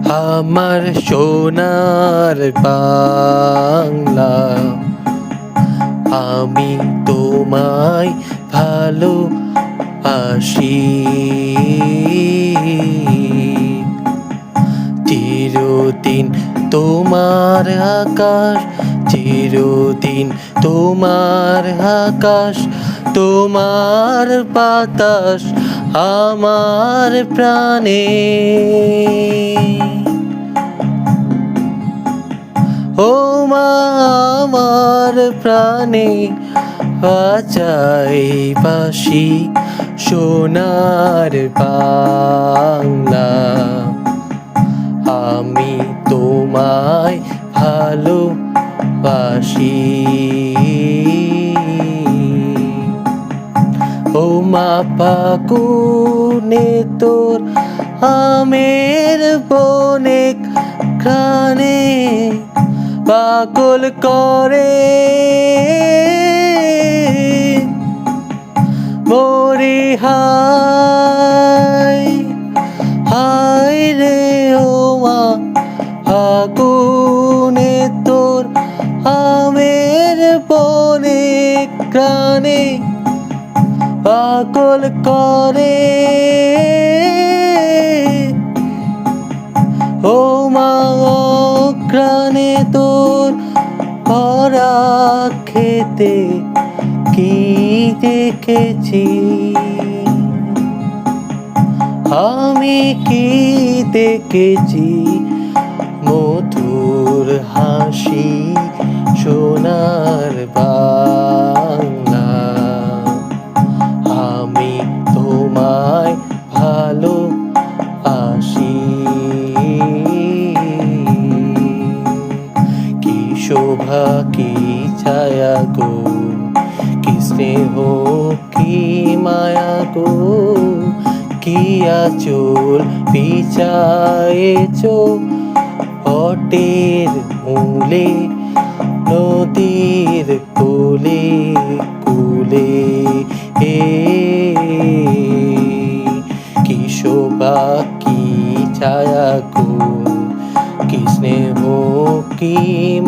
আমার সোনার বাংলা, আমি তোমায় ভালোবাসি। চিরদিন তোমার আকাশ, চিরদিন তোমার আকাশ, তোমার বাতাস আমার প্রাণে। ও মা আমার প্রাণে বাজাই বাঁশি সোনার বাংলা, আমি তোমায় ভালোবাসি। ও মা ফাগুনে তোর আমের বনে ঘ্রাণে পাগল করে মোরে। হায় হায় রে ও মা ফাগুনে তোর আমের বনে ঘ্রাণে পাগল করে। ও মা ঘ্রাণে তোর ভরা খেতে কি দেখেছি, আমি কি দেখেছি মধুর হাসি সোনার বাংলা, আমি তোমায় ভালোবাসি। কি শোভা কি ছায়া গো, কি স্নেহ কি মায়া গো, কি আঁচল বিছায়েছো বটের মূলে নদীর কূলে কূলে। কি শোভা কি ছায়া গো, কি স্নেহ কি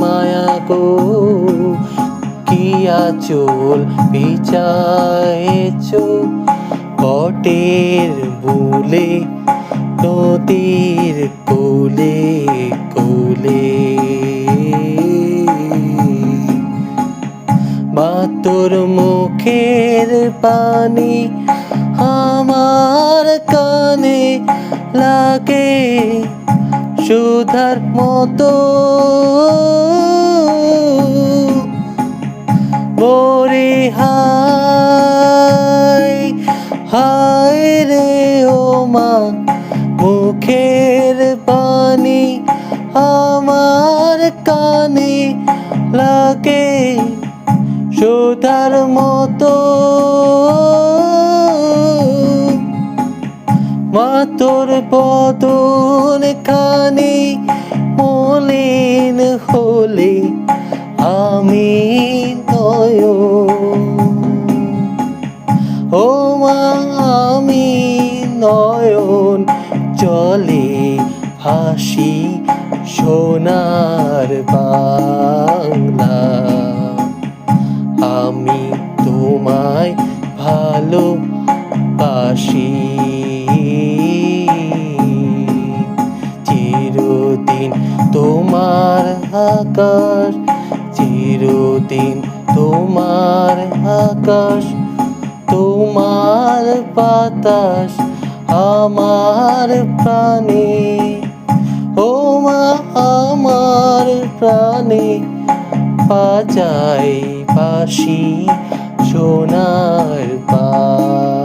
মায়া গো, কি আঁচল বিছায়েছো বটের মূলে নদীর কূলে কূলে। মা তোর মুখের পানি আমার কানে লাগে সুধার মতো, মোরে হায় হায় রে ও মা মুখের পানি আমার কানে লাগে সুধার মতো। মা তোর বদন খানি মলিন হলে আমি ও মা আমি নয়ন জলে হাসি সোনার বাংলা, আমি তোমায় ভালোবাসি। চিরদিন তোমার আকাশ, চিরদিন তোমার আকাশ, তোমার বাতাস আমার প্রাণে। ও মা আমার প্রাণে বাজাই বাঁশি সোনার বাংলা।